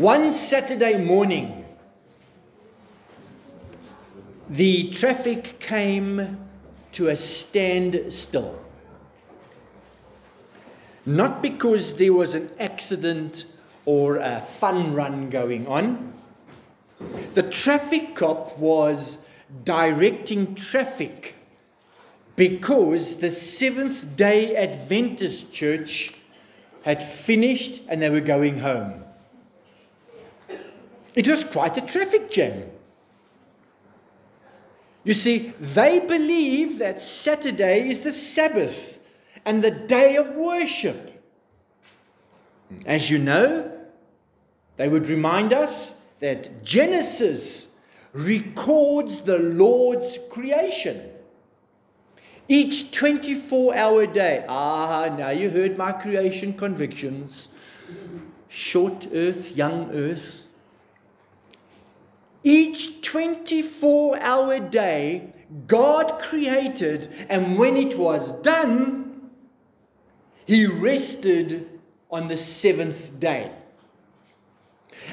One Saturday morning, the traffic came to a standstill. Not because there was an accident or a fun run going on. The traffic cop was directing traffic because the Seventh-day Adventist church had finished and they were going home. It was quite a traffic jam. You see, they believe that Saturday is the Sabbath and the day of worship. As you know, they would remind us that Genesis records the Lord's creation. Each 24-hour day. Now you heard my creation convictions. Short earth, young earth. Each 24-hour day, God created, and when it was done, He rested on the seventh day.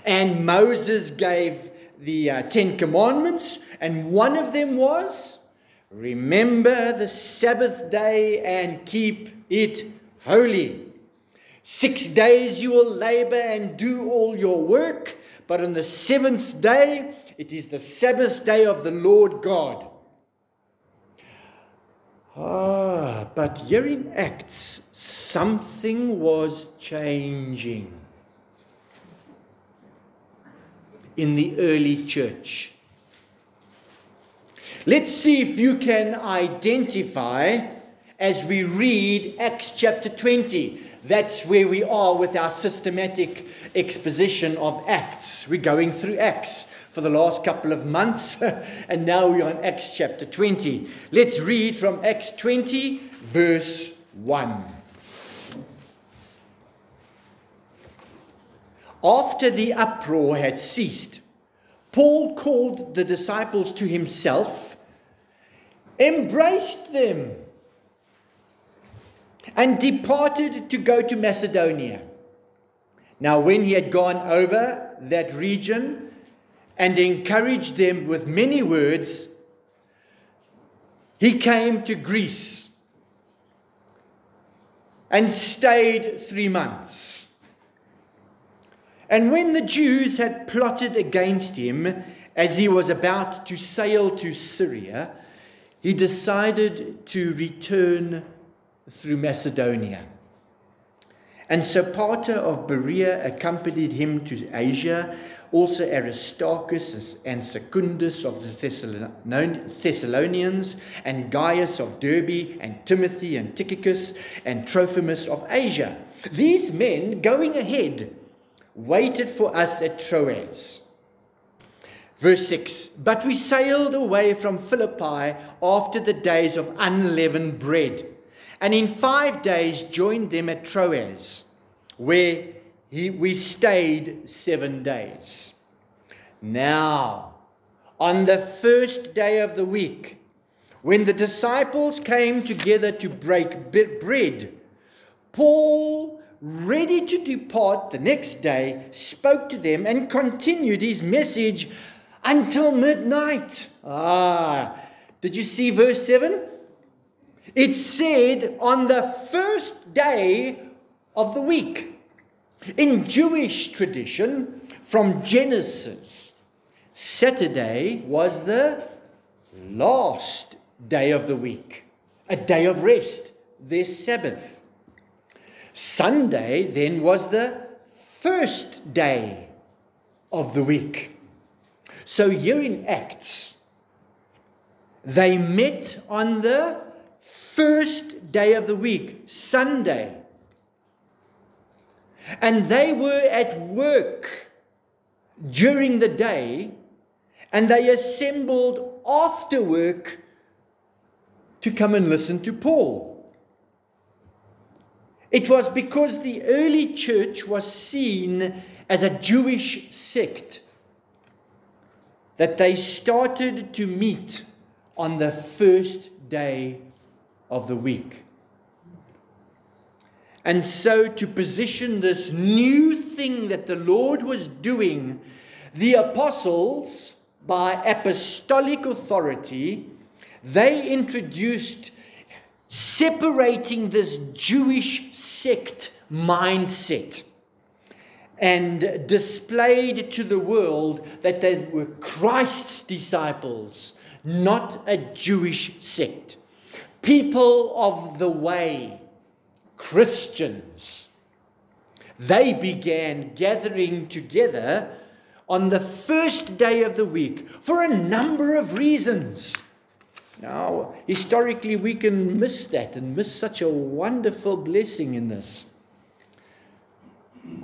And Moses gave the 10 commandments, and one of them was, remember the Sabbath day and keep it holy. 6 days you will labor and do all your work, but on the seventh day, it is the Sabbath day of the Lord God. But here in Acts, something was changing in the early church. Let's see if you can identify as we read Acts chapter 20. That's where we are with our systematic exposition of Acts. We're going through Acts for the last couple of months, and now we're on Acts chapter 20. Let's read from Acts 20, verse 1. After the uproar had ceased, Paul called the disciples to himself, embraced them, and departed to go to Macedonia. Now when he had gone over that region and encouraged them with many words, he came to Greece and stayed 3 months. And when the Jews had plotted against him as he was about to sail to Syria, he decided to return through Macedonia. And Sopater of Berea accompanied him to Asia, also Aristarchus and Secundus of the Thessalonians, and Gaius of Derbe, and Timothy and Tychicus, and Trophimus of Asia. These men, going ahead, waited for us at Troas. Verse 6, but we sailed away from Philippi after the days of unleavened bread, and in 5 days joined them at Troas, where we stayed 7 days. Now, on the first day of the week, when the disciples came together to break bread, Paul, ready to depart the next day, spoke to them and continued his message until midnight. Did you see verse 7? It said on the first day of the week. In Jewish tradition, from Genesis, Saturday was the last day of the week, a day of rest, their Sabbath. Sunday then was the first day of the week. So here in Acts, they met on the first day of the week, Sunday. And they were at work during the day, and they assembled after work to come and listen to Paul. It was because the early church was seen as a Jewish sect that they started to meet on the first day of the week. And so, to position this new thing that the Lord was doing, the apostles, by apostolic authority, they introduced separating this Jewish sect mindset and displayed to the world that they were Christ's disciples, not a Jewish sect. People of the way, Christians. They began gathering together on the first day of the week for a number of reasons. Now, historically, we can miss that and miss such a wonderful blessing in this.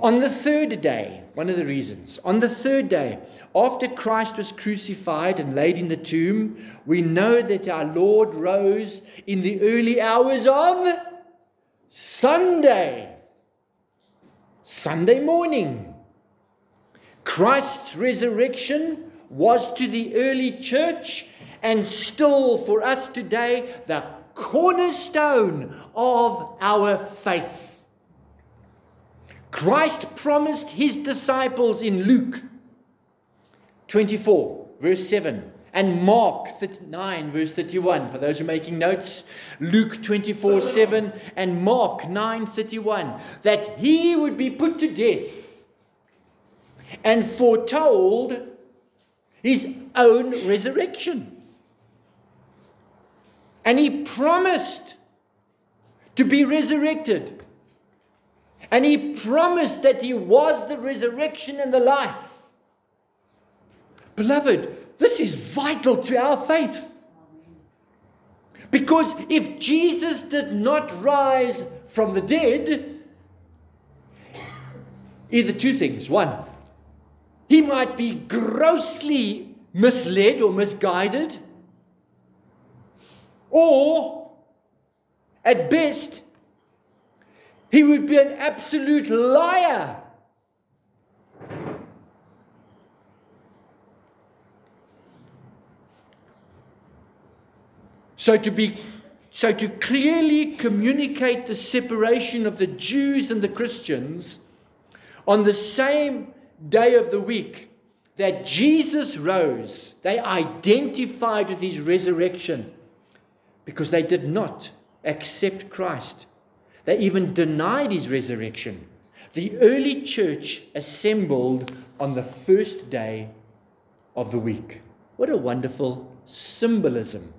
On the third day, one of the reasons, on the third day, after Christ was crucified and laid in the tomb, we know that our Lord rose in the early hours of Sunday morning. Christ's resurrection was to the early church and still for us today the cornerstone of our faith. Christ promised his disciples in Luke 24 verse 7 and Mark 9 verse 31, for those who are making notes, Luke 24:7 and Mark 9:31, that he would be put to death, and foretold his own resurrection. And he promised to be resurrected. And he promised that he was the resurrection and the life. Beloved, this is vital to our faith. Because if Jesus did not rise from the dead, either two things. One, he might be grossly misled or misguided. Or, at best, he would be an absolute liar. So to clearly communicate the separation of the Jews and the Christians on the same day of the week that Jesus rose, they identified with his resurrection because they did not accept Christ. They even denied his resurrection. The early church assembled on the first day of the week. What a wonderful symbolism.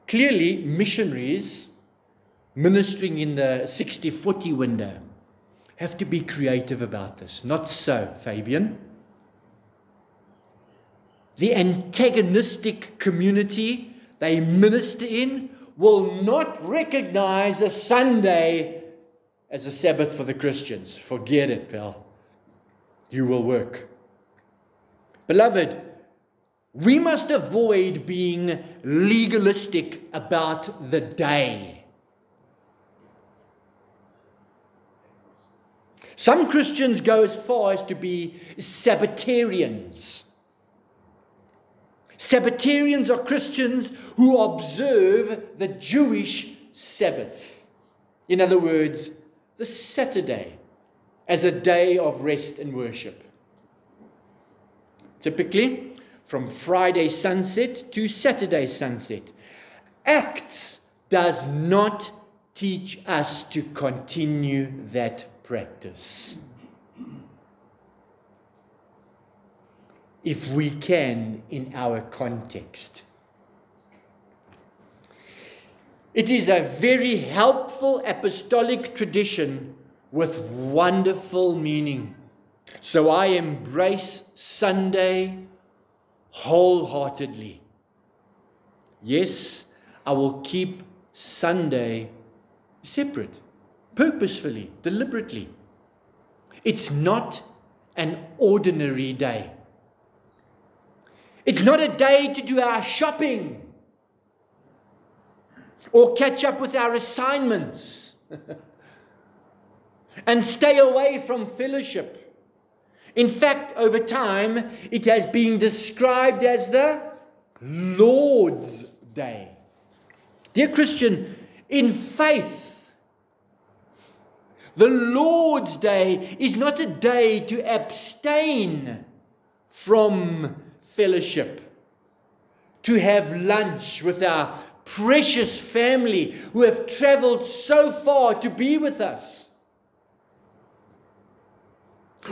Clearly, missionaries ministering in the 60-40 window have to be creative about this. Not so, Fabian. The antagonistic community they minister in will not recognize a Sunday as a Sabbath for the Christians. Forget it, pal. You will work. Beloved, we must avoid being legalistic about the day. Some Christians go as far as to be Sabbatarians. Sabbatarians are Christians who observe the Jewish Sabbath. In other words, the Saturday as a day of rest and worship. Typically, from Friday sunset to Saturday sunset. Acts does not teach us to continue that practice. If we can, in our context. It is a very helpful apostolic tradition with wonderful meaning. So I embrace Sunday wholeheartedly. Yes, I will keep Sunday separate, purposefully, deliberately. It's not an ordinary day. It's not a day to do our shopping or catch up with our assignments and stay away from fellowship. In fact, over time, it has been described as the Lord's Day. Dear Christian, in faith, The Lord's Day is not a day to abstain from fellowship, to have lunch with our precious family who have traveled so far to be with us,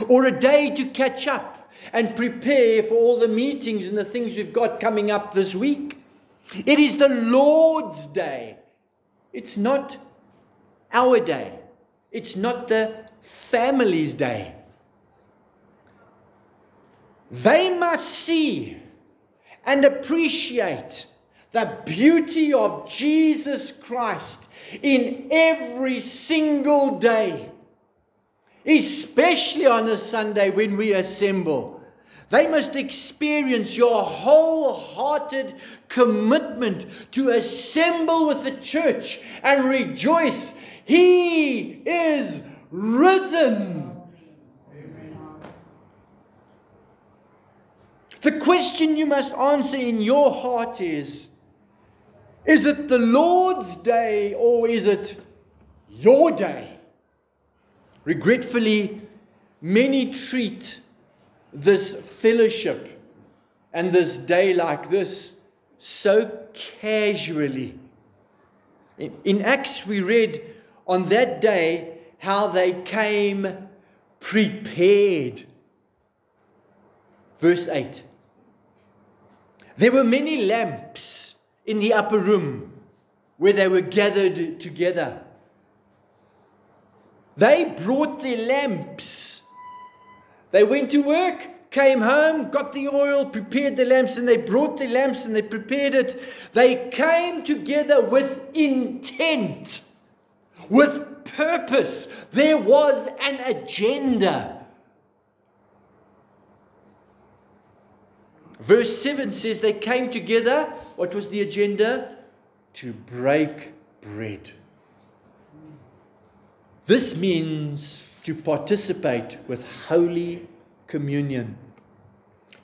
or a day to catch up and prepare for all the meetings and the things we've got coming up this week. It is the Lord's Day. It's not our day. It's not the family's day. They must see and appreciate the beauty of Jesus Christ in every single day, especially on a Sunday when we assemble. They must experience your wholehearted commitment to assemble with the church and rejoice. He is risen. The question you must answer in your heart is it the Lord's day or is it your day? Regretfully, many treat this fellowship and this day like this so casually. In Acts we read on that day how they came prepared. Verse 8. There were many lamps in the upper room where they were gathered together. They brought their lamps. They went to work, came home, got the oil, prepared the lamps, and they brought the lamps and they prepared it. They came together with intent, with purpose. There was an agenda. Verse 7 says they came together. What was the agenda? To break bread. This means to participate with Holy Communion,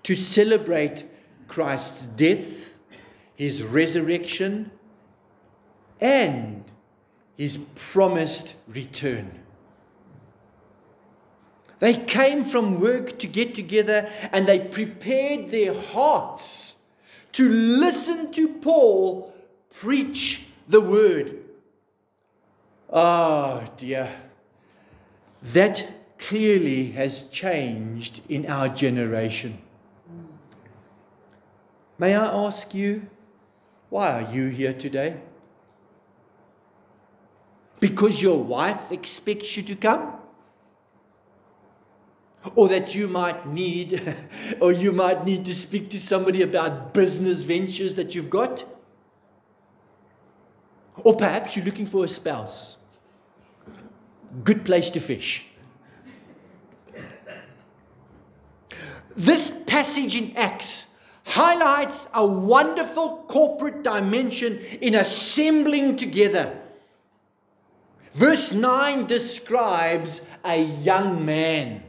to celebrate Christ's death, His resurrection, and His promised return. They came from work to get together and they prepared their hearts to listen to Paul preach the word. Oh dear. That clearly has changed in our generation. May I ask you, why are you here today? Because your wife expects you to come? Or that you might need to speak to somebody about business ventures that you've got? Or perhaps you're looking for a spouse. Good place to fish. This passage in Acts highlights a wonderful corporate dimension in assembling together. Verse 9 describes a young man.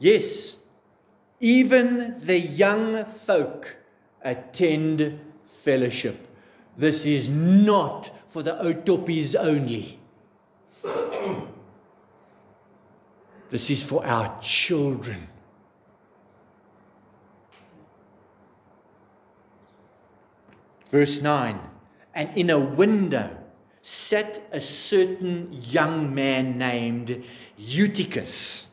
Yes, even the young folk attend fellowship. This is not for the Otopis only. This is for our children. Verse 9, and in a window sat a certain young man named Eutychus,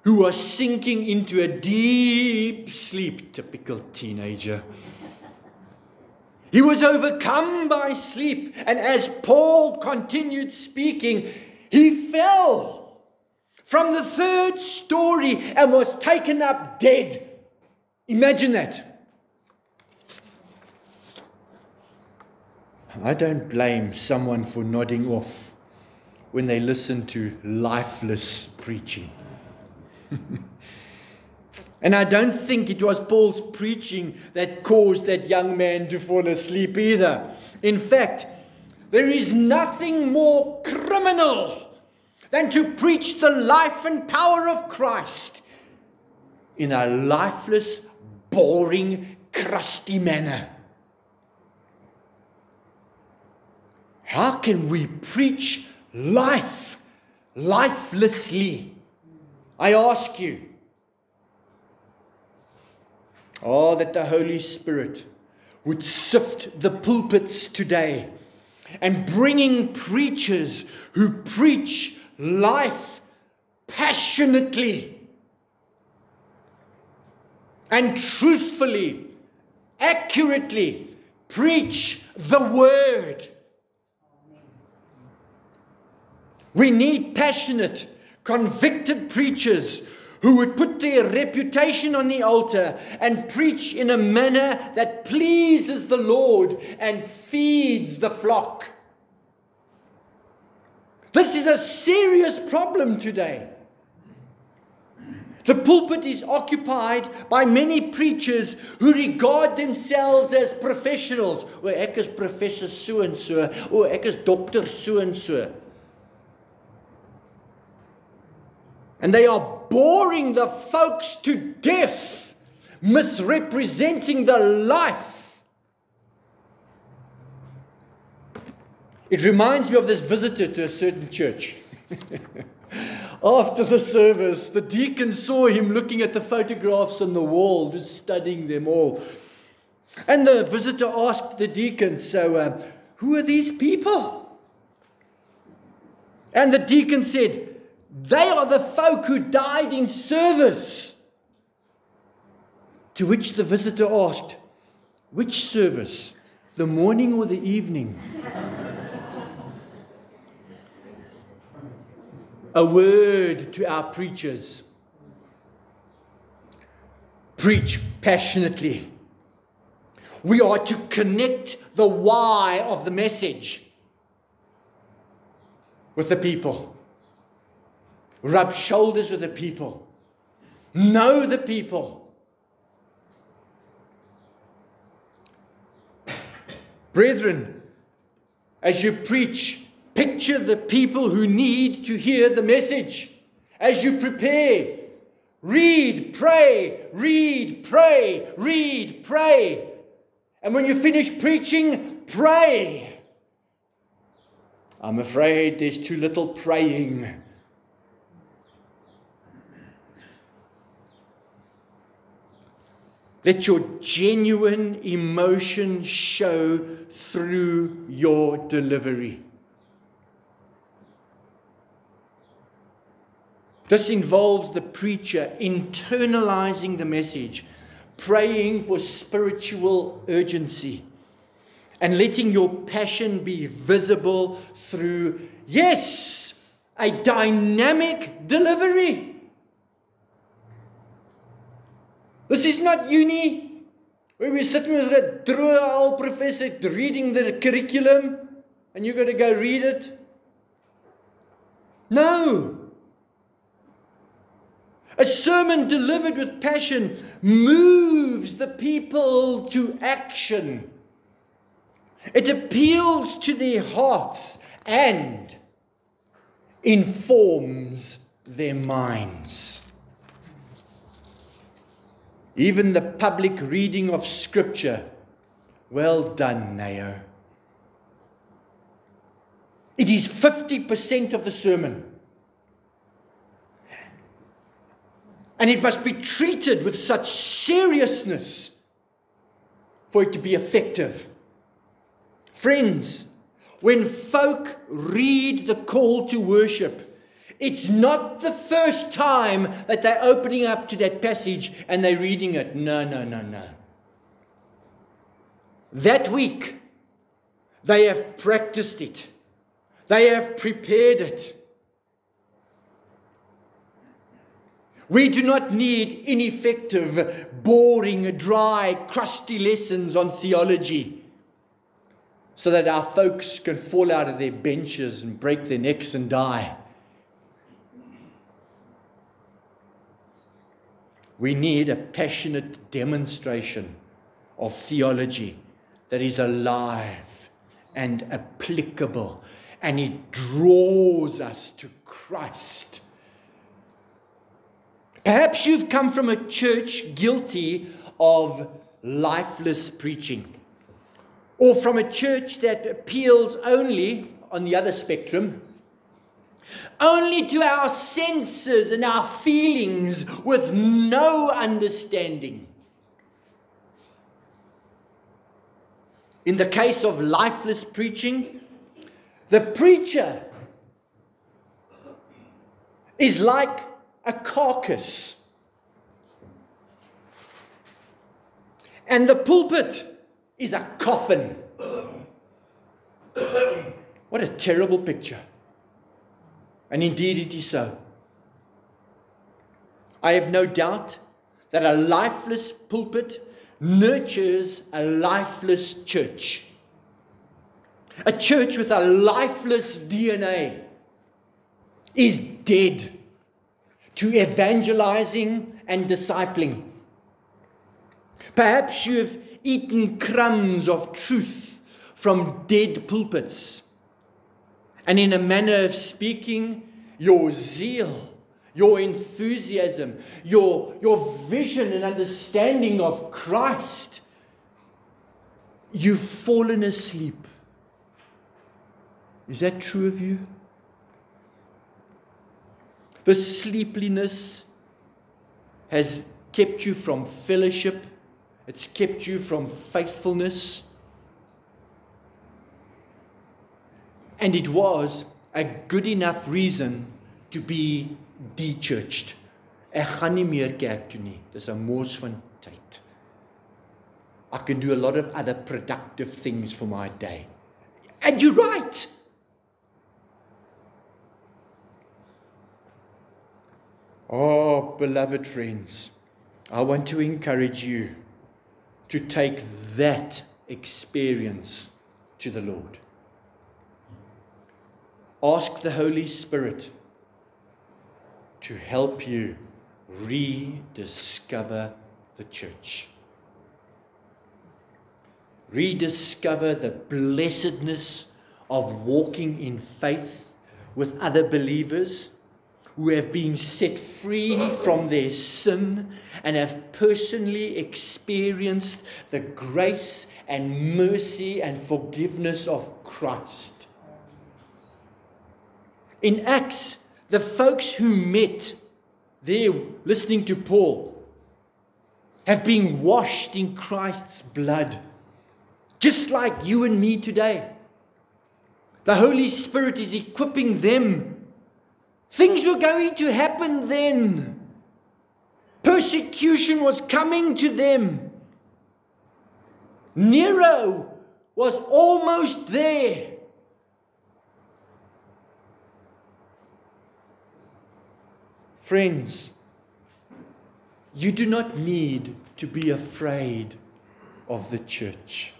who was sinking into a deep sleep. Typical teenager. He was overcome by sleep, and as Paul continued speaking, he fell from the third story and was taken up dead. Imagine that. I don't blame someone for nodding off when they listen to lifeless preaching. And I don't think it was Paul's preaching that caused that young man to fall asleep either. In fact, there is nothing more criminal than to preach the life and power of Christ in a lifeless, boring, crusty manner. How can we preach life lifelessly? I ask you. Oh, that the Holy Spirit would sift the pulpits today and bringing preachers who preach life passionately and truthfully, accurately preach the word. We need passionate, convicted preachers who would put their reputation on the altar and preach in a manner that pleases the Lord and feeds the flock. This is a serious problem today. The pulpit is occupied by many preachers who regard themselves as professionals. Or ek is professor so and so, or ek is doctor so and so. And they are boring the folks to death, misrepresenting the life. It reminds me of this visitor to a certain church. After the service, the deacon saw him looking at the photographs on the wall, just studying them all. And the visitor asked the deacon, so who are these people? And the deacon said, they are the folk who died in service. To which the visitor asked, which service? The morning or the evening? A word to our preachers. Preach passionately. We are to connect the why of the message with the people. Rub shoulders with the people. Know the people. Brethren, as you preach, picture the people who need to hear the message. As you prepare, read, pray, read, pray, read, pray. And when you finish preaching, pray. I'm afraid there's too little praying. Let your genuine emotion show through your delivery. This involves the preacher internalizing the message, praying for spiritual urgency, and letting your passion be visible through, yes, a dynamic delivery. This is not uni, where we're sitting with a droe old professor reading the curriculum, and you've got to go read it. No. A sermon delivered with passion moves the people to action. It appeals to their hearts and informs their minds. Even the public reading of Scripture, well done, Nao. It is 50% of the sermon. And it must be treated with such seriousness for it to be effective. Friends, when folk read the call to worship, it's not the first time that they're opening up to that passage and they're reading it. No. That week, they have practiced it. They have prepared it. We do not need ineffective, boring, dry, crusty lessons on theology so that our folks can fall out of their benches and break their necks and die. We need a passionate demonstration of theology that is alive and applicable, and it draws us to Christ. Perhaps you've come from a church guilty of lifeless preaching, or from a church that appeals only, on the other spectrum, only to our senses and our feelings with no understanding. In the case of lifeless preaching, the preacher is like a carcass, and the pulpit is a coffin. What a terrible picture. And indeed it is so. I have no doubt that a lifeless pulpit nurtures a lifeless church. A church with a lifeless DNA is dead to evangelizing and discipling. Perhaps you have eaten crumbs of truth from dead pulpits. And in a manner of speaking, your zeal, your enthusiasm, your vision and understanding of Christ, you've fallen asleep. Is that true of you? The sleepiness has kept you from fellowship. It's kept you from faithfulness. And it was a good enough reason to be de-churched. Ek gaan nie meer kerk toe nie. Dis 'n mors van tyd. I can do a lot of other productive things for my day. And you're right. Oh, beloved friends, I want to encourage you to take that experience to the Lord. Ask the Holy Spirit to help you rediscover the church. Rediscover the blessedness of walking in faith with other believers who have been set free from their sin and have personally experienced the grace and mercy and forgiveness of Christ. In Acts, the folks who met there listening to Paul have been washed in Christ's blood, just like you and me today. The Holy Spirit is equipping them. Things were going to happen then. Persecution was coming to them. Nero was almost there. Friends, you do not need to be afraid of the church.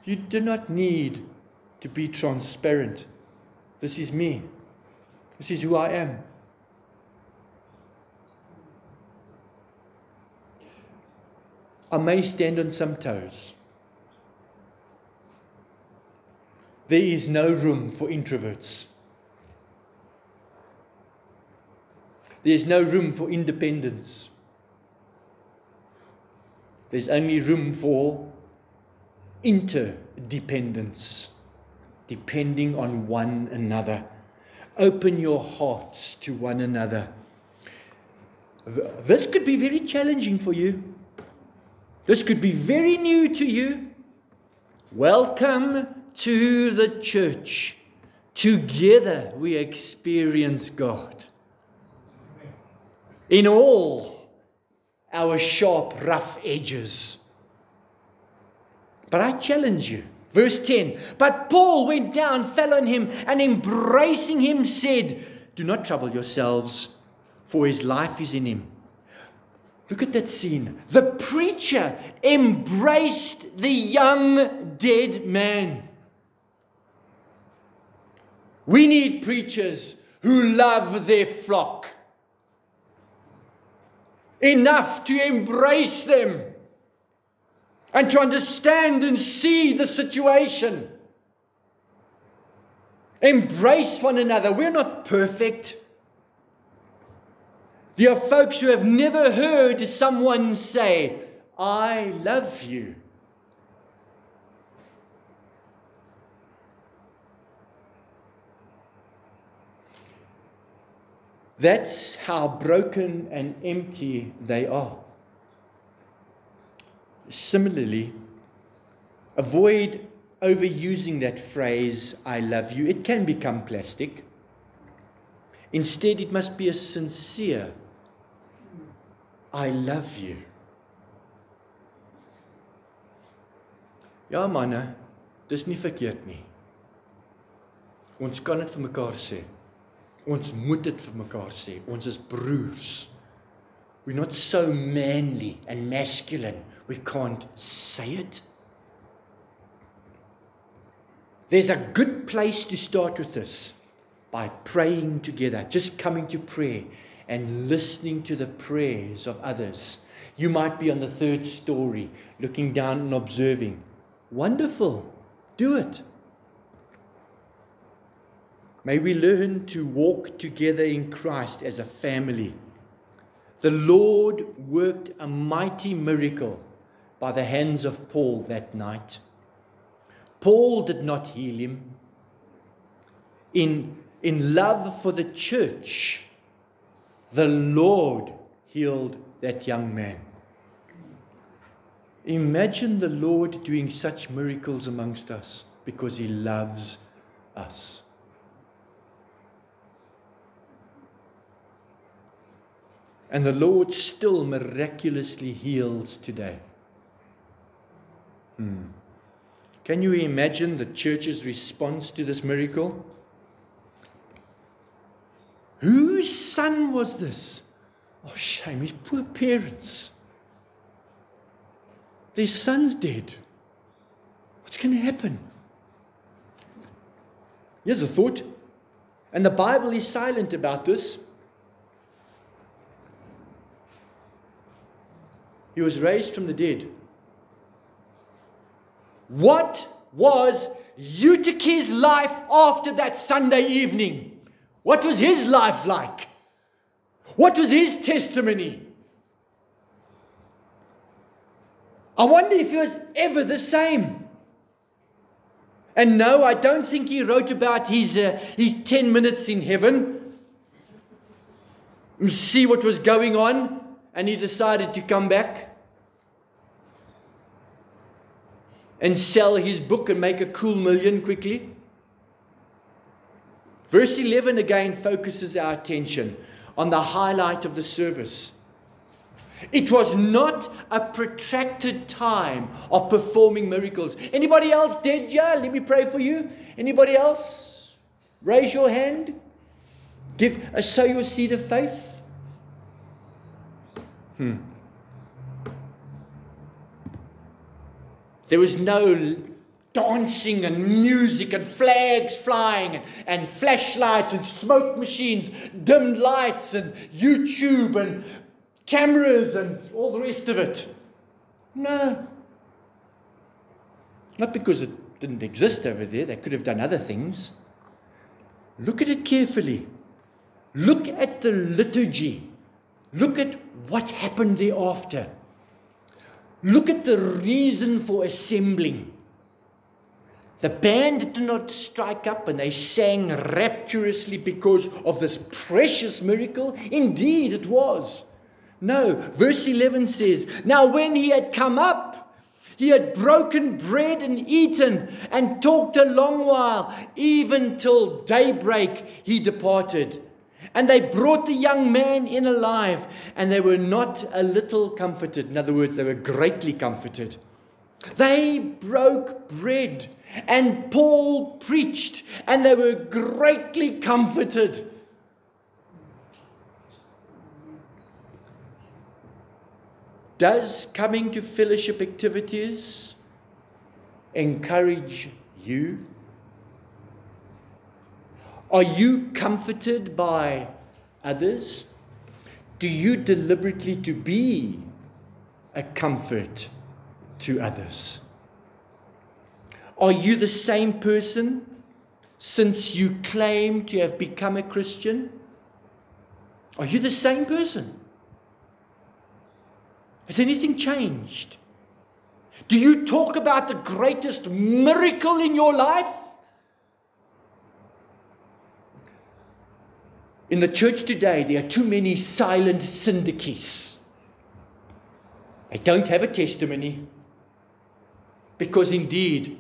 You do not need to be transparent. This is me. This is who I am. I may stand on some toes. There is no room for introverts. There is no room for independence. There's only room for interdependence, depending on one another. Open your hearts to one another. This could be very challenging for you. This could be very new to you. Welcome to the church. Together we experience God. In all our sharp, rough edges. But I challenge you. Verse 10. But Paul went down, fell on him, and embracing him said, "Do not trouble yourselves, for his life is in him." Look at that scene. The preacher embraced the young dead man. We need preachers who love their flock enough to embrace them and to understand and see the situation. Embrace one another. We're not perfect. There are folks who have never heard someone say, I love you. That's how broken and empty they are. Similarly, avoid overusing that phrase, I love you. It can become plastic. Instead, it must be a sincere, I love you. Ja manne, dis nie verkeerd nie. Ons kan dit vir mekaar sê. Ons moet dit vir mekaar sê. Ons is broers. We're not so manly and masculine. We can't say it. There's a good place to start with this, by praying together, just coming to prayer and listening to the prayers of others. You might be on the third story, looking down and observing. Wonderful. Do it. May we learn to walk together in Christ as a family. The Lord worked a mighty miracle by the hands of Paul that night. Paul did not heal him. In love for the church, the Lord healed that young man. Imagine the Lord doing such miracles amongst us because He loves us. And the Lord still miraculously heals today. Can you imagine the church's response to this miracle? Whose son was this? Oh, shame, his poor parents. Their son's dead. What's going to happen? Here's a thought. And the Bible is silent about this. He was raised from the dead. What was Eutyche's life after that Sunday evening? What was his life like? What was his testimony? I wonder if he was ever the same. And no, I don't think he wrote about his 10 minutes in heaven. See what was going on, and he decided to come back and sell his book and make a cool million quickly. Verse 11 again focuses our attention on the highlight of the service. It was not a protracted time of performing miracles. Anybody else dead here? Let me pray for you. Anybody else? Raise your hand. Sow your seed of faith. There was no dancing and music and flags flying and flashlights and smoke machines, dimmed lights and YouTube and cameras and all the rest of it. No. Not because it didn't exist over there. They could have done other things. Look at it carefully. Look at the liturgy. Look at what happened thereafter. Look at the reason for assembling. The band did not strike up and they sang rapturously because of this precious miracle. Indeed, it was. No, verse 11 says, now when he had come up, he had broken bread and eaten and talked a long while, even till daybreak he departed. And they brought the young man in alive, and they were not a little comforted. In other words, they were greatly comforted. They broke bread, and Paul preached, and they were greatly comforted. Does coming to fellowship activities encourage you? Are you comforted by others? Do you deliberately to be a comfort to others? Are you the same person since you claim to have become a Christian? Are you the same person? Has anything changed? Do you talk about the greatest miracle in your life? In the church today, there are too many silent syndicates. They don't have a testimony because indeed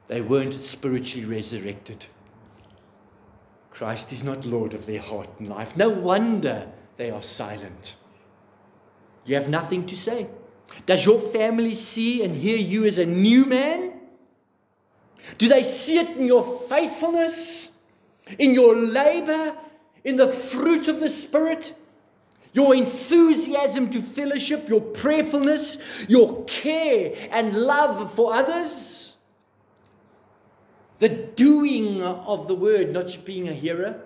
they weren't spiritually resurrected. Christ is not Lord of their heart and life. No wonder they are silent. You have nothing to say. Does your family see and hear you as a new man? Do they see it in your faithfulness, in your labor, in the fruit of the Spirit, your enthusiasm to fellowship, your prayerfulness, your care and love for others? The doing of the word, not just being a hearer?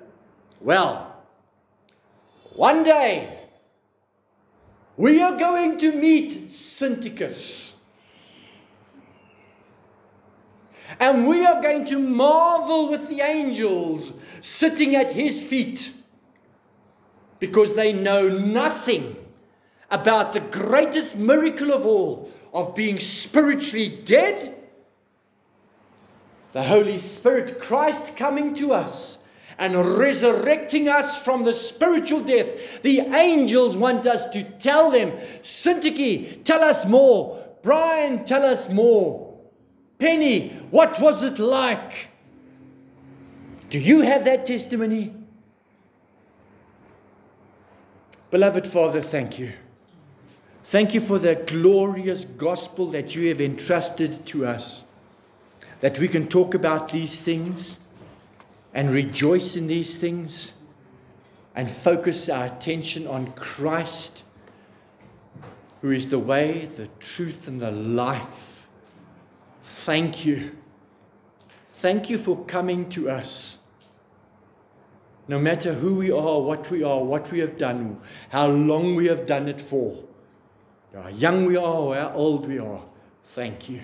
Well, one day we are going to meet Syntychus. And we are going to marvel with the angels sitting at his feet, because they know nothing about the greatest miracle of all, of being spiritually dead. The Holy Spirit, Christ, coming to us and resurrecting us from the spiritual death. The angels want us to tell them, Syntyche, tell us more. Brian, tell us more. Penny, what was it like? Do you have that testimony? Beloved Father, thank you. Thank you for the glorious gospel that you have entrusted to us, that we can talk about these things and rejoice in these things and focus our attention on Christ, who is the way, the truth, and the life. Thank you. Thank you for coming to us. No matter who we are, what we have done, how long we have done it for, how young we are or how old we are, thank you.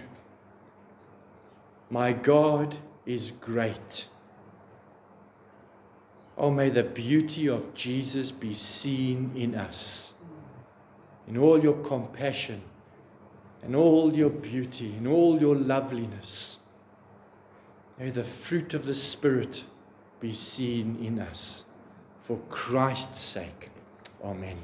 My God is great. Oh, may the beauty of Jesus be seen in us, in all your compassion, in all your beauty, in all your loveliness. May the fruit of the Spirit be seen in us. For Christ's sake. Amen.